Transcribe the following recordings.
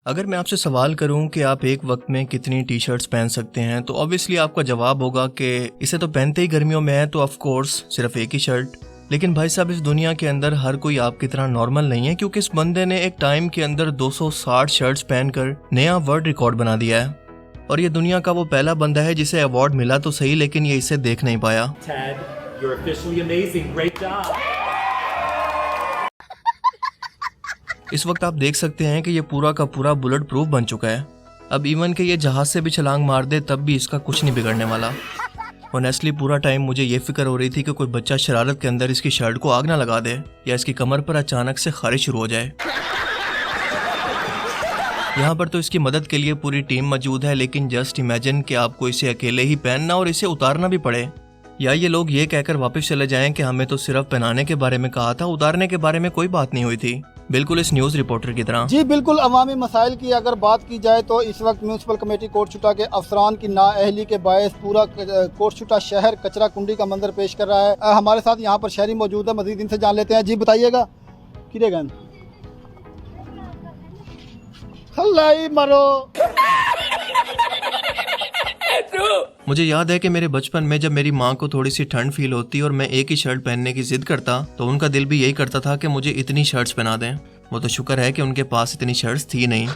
अगर मैं आपसे सवाल करूं कि आप एक वक्त में कितनी टी शर्ट्स पहन सकते हैं तो ऑब्वियसली आपका जवाब होगा कि इसे तो पहनते ही गर्मियों में है तो ऑफ कोर्स सिर्फ एक ही शर्ट। लेकिन भाई साहब, इस दुनिया के अंदर हर कोई आपकी तरह नॉर्मल नहीं है, क्योंकि इस बंदे ने एक टाइम के अंदर 260 शर्ट्स पहनकर नया वर्ल्ड रिकॉर्ड बना दिया है। और ये दुनिया का वो पहला बंदा है जिसे अवार्ड मिला तो सही, लेकिन ये इसे देख नहीं पाया। Ted, you're officially amazing. Great job. इस वक्त आप देख सकते हैं कि ये पूरा का पूरा बुलेट प्रूफ बन चुका है। अब इवन के ये जहाज से भी छलांग मार दे तब भी इसका कुछ नहीं बिगड़ने वाला। ऑनेस्टली पूरा टाइम मुझे ये फिक्र हो रही थी कि कोई बच्चा शरारत के अंदर इसकी शर्ट को आग ना लगा दे या इसकी कमर पर अचानक से खारिश शुरू हो जाए। यहाँ पर तो इसकी मदद के लिए पूरी टीम मौजूद है, लेकिन जस्ट इमेजिन कि आपको इसे अकेले ही पहनना और इसे उतारना भी पड़े, या ये लोग ये कहकर वापस चले जाएं कि हमें तो सिर्फ पहनाने के बारे में कहा था, उतारने के बारे में कोई बात नहीं हुई थी। बिल्कुल इस न्यूज़ रिपोर्टर की तरह। जी बिल्कुल, अवामी मसाइल की अगर बात की जाए तो इस वक्त म्यूनसिपल कमेटी कोटशुटा के अफसरान की नाअहली के बायस पूरा कोटशुटा शहर कचरा कुंडी का मंजर पेश कर रहा है। हमारे साथ यहाँ पर शहरी मौजूद है, मजीद इनसे जान लेते हैं। जी बताइएगा, किरेगन मरो। मुझे याद है कि मेरे बचपन में जब मेरी माँ को थोड़ी सी ठंड फील होती और मैं एक ही शर्ट पहनने की जिद करता तो उनका दिल भी यही करता था कि मुझे इतनी शर्ट्स पहना दें। वो तो शुक्र है कि उनके पास इतनी शर्ट्स थी नहीं,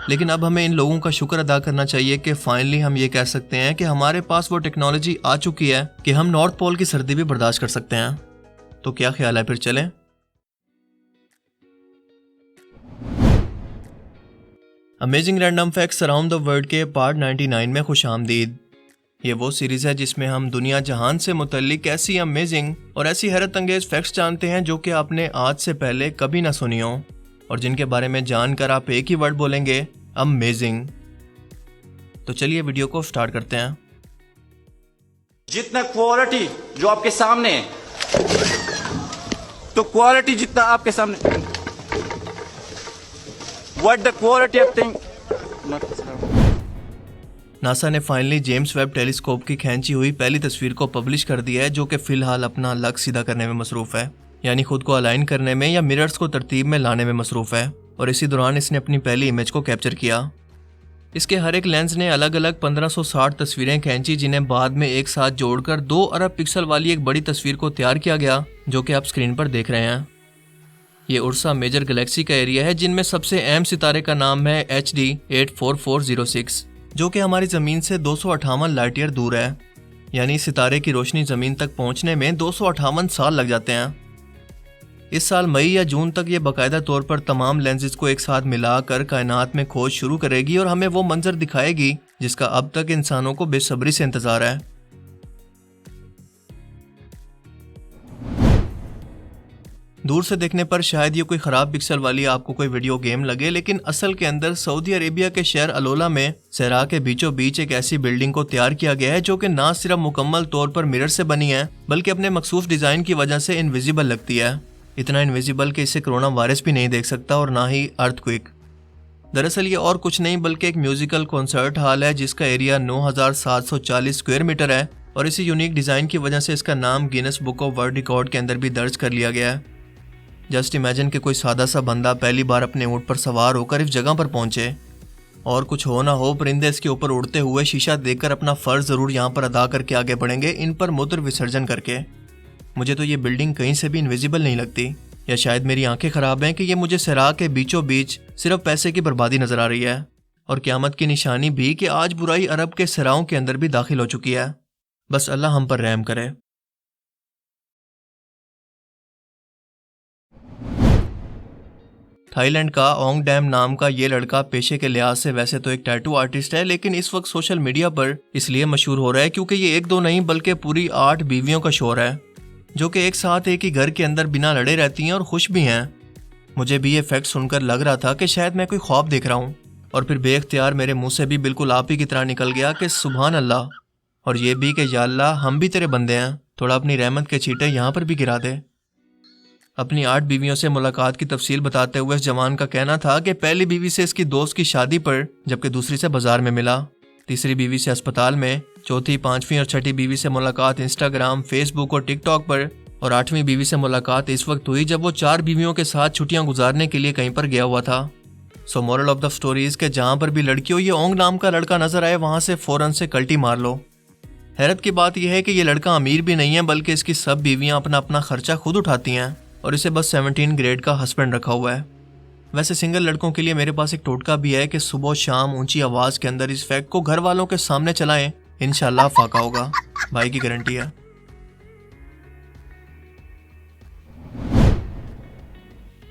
लेकिन अब हमें इन लोगों का शुक्र अदा करना चाहिए कि फाइनली हम ये कह सकते हैं कि हमारे पास वो टेक्नोलॉजी आ चुकी है कि हम नॉर्थ पोल की सर्दी भी बर्दाश्त कर सकते हैं। तो क्या ख्याल है, फिर चलें? Amazing random facts around the world के पार्ट 99 में खुश आमदीद। ये वो सीरीज है जिसमें हम दुनिया जहान से मुतल्लिक ऐसी अमेजिंग और ऐसी हैरत अंगेज फैक्ट्स जानते हैं जो कि आपने आज से पहले कभी ना सुनी हो, और जिनके बारे में जानकर आप एक ही वर्ड बोलेंगे, अमेजिंग। तो चलिए वीडियो को स्टार्ट करते हैं। जितना क्वालिटी जो आपके सामने है, तो क्वालिटी जितना आपके सामने, what the quality of thing. NASA ने फाइनली जेम्स वेब टेलीस्कोप की खींची हुई पहली तस्वीर को पब्लिश कर दिया है, जो कि फिलहाल अपना लक सीधा करने में मसरूफ है, यानी खुद को अलाइन करने में या मिरर्स को तरतीब में लाने में मसरूफ है। और इसी दौरान इसने अपनी पहली इमेज को कैप्चर किया। इसके हर एक लेंस ने अलग अलग 1560 तस्वीरें खींची, जिन्हें बाद में एक साथ जोड़कर 2 अरब पिक्सल वाली एक बड़ी तस्वीर को तैयार किया गया, जो कि आप स्क्रीन पर देख रहे हैं। ये उर्सा मेजर गैलेक्सी का एरिया है, जिनमें सबसे अहम सितारे का नाम है HD 84406, जो कि हमारी ज़मीन से 258 लाइट ईयर दूर है। यानी सितारे की रोशनी ज़मीन तक पहुंचने में 258 साल लग जाते हैं। इस साल मई या जून तक ये बाकायदा तौर पर तमाम लेंसेज को एक साथ मिलाकर कायनात में खोज शुरू करेगी और हमें वो मंजर दिखाएगी जिसका अब तक इंसानों को बेसब्री से इंतजार है। दूर से देखने पर शायद ये कोई ख़राब पिक्सल वाली आपको कोई वीडियो गेम लगे, लेकिन असल के अंदर सऊदी अरेबिया के शहर अलोला में सहरा के बीचों बीच एक ऐसी बिल्डिंग को तैयार किया गया है जो कि ना सिर्फ मुकम्मल तौर पर मिरर से बनी है, बल्कि अपने मखसूस डिज़ाइन की वजह से इनविजिबल लगती है। इतना इनविजिबल कि इसे कोरोना वायरस भी नहीं देख सकता और ना ही अर्थक्वेक। दरअसल ये और कुछ नहीं बल्कि एक म्यूजिकल कॉन्सर्ट हॉल है जिसका एरिया 9740 स्क्वायर मीटर है, और इसी यूनिक डिज़ाइन की वजह से इसका नाम Guinness book of world record के अंदर भी दर्ज कर लिया गया है। जस्ट इमेजिन कि कोई सादा सा बंदा पहली बार अपने ऊंट पर सवार होकर इस जगह पर पहुंचे, और कुछ हो ना हो परिंदे इसके ऊपर उड़ते हुए शीशा देखकर अपना फ़र्ज ज़रूर यहाँ पर अदा करके आगे बढ़ेंगे, इन पर मूत्र विसर्जन करके। मुझे तो ये बिल्डिंग कहीं से भी इनविजिबल नहीं लगती, या शायद मेरी आंखें ख़राब हैं कि ये मुझे सहरा के बीचों बीच सिर्फ पैसे की बर्बादी नज़र आ रही है, और क़यामत की निशानी भी कि आज बुराई अरब के सहराओं के अंदर भी दाखिल हो चुकी है। बस अल्लाह हम पर रहम करे। थाईलैंड का ओंग डैम नाम का ये लड़का पेशे के लिहाज से वैसे तो एक टैटू आर्टिस्ट है, लेकिन इस वक्त सोशल मीडिया पर इसलिए मशहूर हो रहा है क्योंकि ये एक दो नहीं बल्कि पूरी 8 बीवियों का शोहर है, जो कि एक साथ एक ही घर के अंदर बिना लड़े रहती हैं और खुश भी हैं। मुझे भी ये फैक्ट सुनकर लग रहा था कि शायद मैं कोई ख्वाब देख रहा हूँ, और फिर बेख्तियार मेरे मुंह से भी बिल्कुल आप ही की तरह निकल गया कि सुभान अल्लाह, और ये भी कि या अल्लाह हम भी तेरे बंदे हैं, थोड़ा अपनी रहमत के छींटे यहाँ पर भी गिरा दे। अपनी 8 बीवियों से मुलाकात की तफसील बताते हुए इस जवान का कहना था कि पहली बीवी से इसकी दोस्त की शादी पर, जबकि दूसरी से बाजार में मिला, तीसरी बीवी से अस्पताल में, चौथी, पांचवी और छठी बीवी से मुलाकात इंस्टाग्राम, फेसबुक और टिकटॉक पर, और 8वीं बीवी से मुलाकात इस वक्त हुई जब वो 4 बीवियों के साथ छुट्टियां गुजारने के लिए कहीं पर गया हुआ था। सो मोरल ऑफ द स्टोरीज के जहाँ पर भी लड़कियों ये ओंग नाम का लड़का नजर आए वहाँ से फौरन से कल्टी मार लो। हैरत की बात यह है कि ये लड़का अमीर भी नहीं है, बल्कि इसकी सब बीवियाँ अपना अपना खर्चा खुद उठाती हैं और इसे बस 17 ग्रेड का हस्बैंड रखा हुआ है। वैसे सिंगल लड़कों के लिए मेरे पास एक टोटका भी है कि सुबह शाम ऊंची आवाज़ के अंदर इस फैक्ट को घर वालों के सामने चलाएं, इंशाल्लाह फाका होगा, भाई की गारंटी है।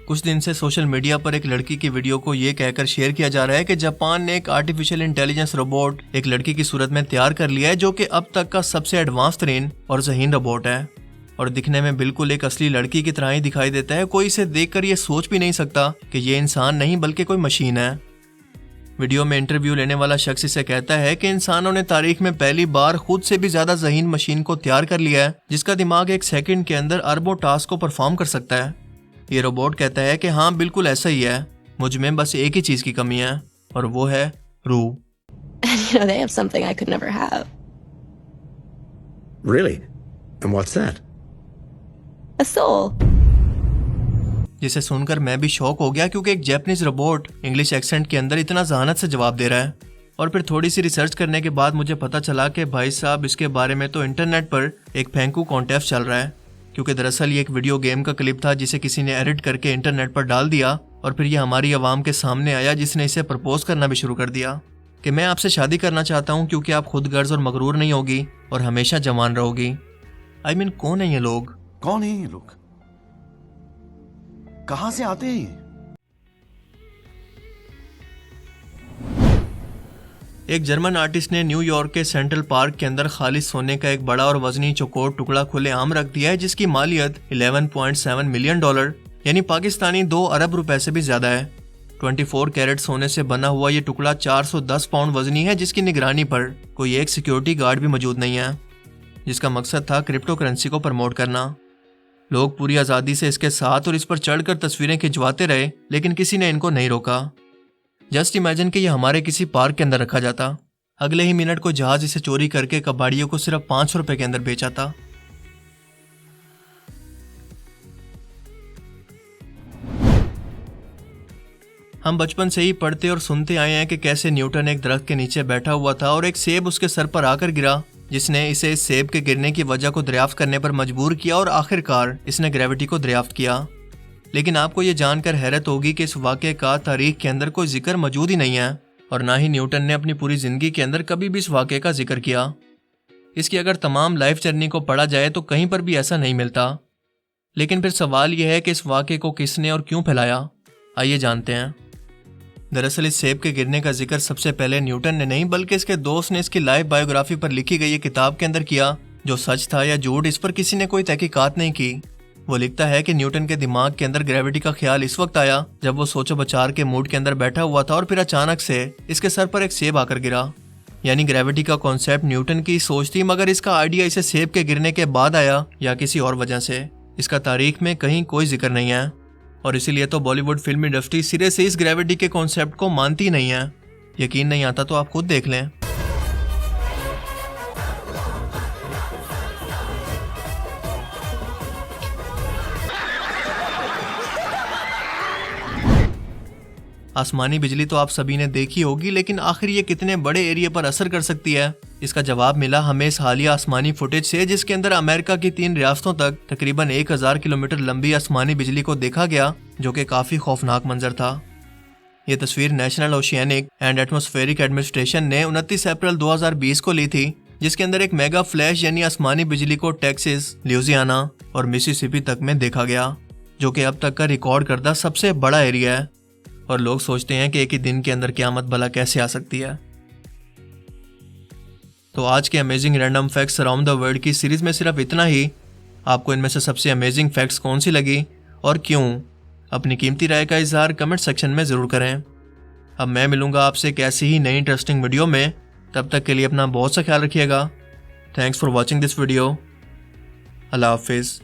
कुछ दिन से सोशल मीडिया पर एक लड़की की वीडियो को ये कहकर शेयर किया जा रहा है कि जापान ने एक आर्टिफिशियल इंटेलिजेंस रोबोट एक लड़की की सूरत में तैयार कर लिया है, जो कि अब तक का सबसे एडवांस तरीन और ज़हीन रोबोट है और दिखने में बिल्कुल एक असली लड़की की तरह ही दिखाई देता है। कोई इसे देखकर ये सोच भी नहीं सकता कि ये इंसान नहीं बल्कि कोई मशीन है। वीडियो में इंटरव्यू लेने वाला शख्स इसे कहता है कि इंसानों ने तारीख में पहली बार खुद से भी ज्यादा ज़हीन मशीन को तैयार कर लिया है, जिसका दिमाग एक सेकंड के अंदर अरबों टास्क को परफॉर्म कर सकता है। ये रोबोट कहता है कि हाँ बिल्कुल ऐसा ही है, मुझ में बस एक ही चीज की कमी है और वो है रूह। You know, they have something I could never have. Really? And what's that? A soul. जिसे सुनकर मैं भी शॉक हो गया, क्योंकि एक जापानीज रोबोट इंग्लिश एक्सेंट के अंदर इतना जहानत से जवाब दे रहा है। और फिर थोड़ी सी रिसर्च करने के बाद मुझे पता चला कि भाई साहब इसके बारे में तो इंटरनेट पर एक फेंकू कॉन्टेस्ट चल रहा है, क्योंकि दरअसल ये एक वीडियो गेम का क्लिप था जिसे किसी ने एडिट करके इंटरनेट पर डाल दिया और फिर ये हमारी आवाम के सामने आया, जिसने इसे प्रपोज करना भी शुरू कर दिया कि मैं आपसे शादी करना चाहता हूँ क्योंकि आप खुद गर्ज और मगरूर नहीं होगी और हमेशा जवान रहोगी। I mean, कौन है ये लोग? कौन है ये लोग? कहां से आते हैं ये? एक जर्मन आर्टिस्ट ने न्यूयॉर्क के सेंट्रल पार्क के अंदर खालिस सोने का एक बड़ा और वजनी चौकोर टुकड़ा खुलेआम रख दिया है, जिसकी मालियत $11.7 मिलियन यानी पाकिस्तानी 2 अरब रुपए से भी ज्यादा है। 24 कैरेट सोने से बना हुआ ये टुकड़ा 410 पाउंड वजनी है, जिसकी निगरानी पर कोई एक सिक्योरिटी गार्ड भी मौजूद नहीं है, जिसका मकसद था क्रिप्टो करेंसी को प्रमोट करना। लोग पूरी आज़ादी से इसके साथ और इस पर चढ़कर तस्वीरें खिंचवाते रहे, लेकिन किसी ने इनको नहीं रोका। जस्ट इमेजिन कि ये हमारे किसी पार्क के अंदर रखा जाता, अगले ही मिनट को जहाज इसे चोरी करके कबाड़ियों को सिर्फ 500 रुपए के अंदर बेचाता। हम बचपन से ही पढ़ते और सुनते आए हैं कि कैसे न्यूटन एक दरख्त के नीचे बैठा हुआ था और एक सेब उसके सर पर आकर गिरा, जिसने इसे इस सेब के गिरने की वजह को दरियाफ्त करने पर मजबूर किया और आखिरकार इसने ग्रेविटी को दरियाफ्त किया। लेकिन आपको ये जानकर हैरत होगी कि इस वाक़े का तारीख के अंदर कोई जिक्र मौजूद ही नहीं है और ना ही न्यूटन ने अपनी पूरी ज़िंदगी के अंदर कभी भी इस वाक़े का जिक्र किया। इसकी अगर तमाम लाइफ जर्नी को पढ़ा जाए तो कहीं पर भी ऐसा नहीं मिलता। लेकिन फिर सवाल यह है कि इस वाक़े को किसने और क्यों फैलाया, आइए जानते हैं। दरअसल इस सेब के गिरने का जिक्र सबसे पहले न्यूटन ने नहीं बल्कि इसके दोस्त ने इसकी लाइफ बायोग्राफी पर लिखी गई किताब के अंदर किया। जो सच था या झूठ इस पर किसी ने कोई तहकीकात नहीं की। वो लिखता है कि न्यूटन के दिमाग के अंदर ग्रेविटी का ख्याल इस वक्त आया जब वो सोचो बचार के मूड के अंदर बैठा हुआ था और फिर अचानक से इसके सर पर एक सेब आकर गिरा। यानी ग्रेविटी का कॉन्सेप्ट न्यूटन की सोच थी, मगर इसका आइडिया इसे सेब के गिरने के बाद आया या किसी और वजह से, इसका तारीख में कहीं कोई जिक्र नहीं है। और इसीलिए तो बॉलीवुड फिल्म इंडस्ट्री सिरे से इस ग्रेविटी के कॉन्सेप्ट को मानती नहीं है। यकीन नहीं आता तो आप खुद देख लें। आसमानी बिजली तो आप सभी ने देखी होगी, लेकिन आखिर ये कितने बड़े एरिया पर असर कर सकती है? इसका जवाब मिला हमें इस हालिया आसमानी फुटेज से, जिसके अंदर अमेरिका की 3 रियासतों तक तकरीबन 1000 किलोमीटर लंबी आसमानी बिजली को देखा गया, जो कि काफी खौफनाक मंजर था। ये तस्वीर national oceanic and atmospheric administration ने 29 अप्रैल 2020 को ली थी, जिसके अंदर एक मेगा फ्लैश यानी आसमानी बिजली को टेक्सास, ल्यूजियाना और मिसिसिपी तक में देखा गया, जो कि अब तक का रिकॉर्ड करदा सबसे बड़ा एरिया है। और लोग सोचते हैं कि एक ही दिन के अंदर क़यामत भला कैसे आ सकती है। तो आज के amazing random facts around the world की सीरीज में सिर्फ इतना ही। आपको इनमें से सबसे अमेजिंग फैक्ट्स कौन सी लगी और क्यों? अपनी कीमती राय का इजहार कमेंट सेक्शन में ज़रूर करें। अब मैं मिलूंगा आपसे एक ऐसी ही नई इंटरेस्टिंग वीडियो में। तब तक के लिए अपना बहुत सा ख्याल रखिएगा। Thanks for watching this video. अल्लाह हाफिज़।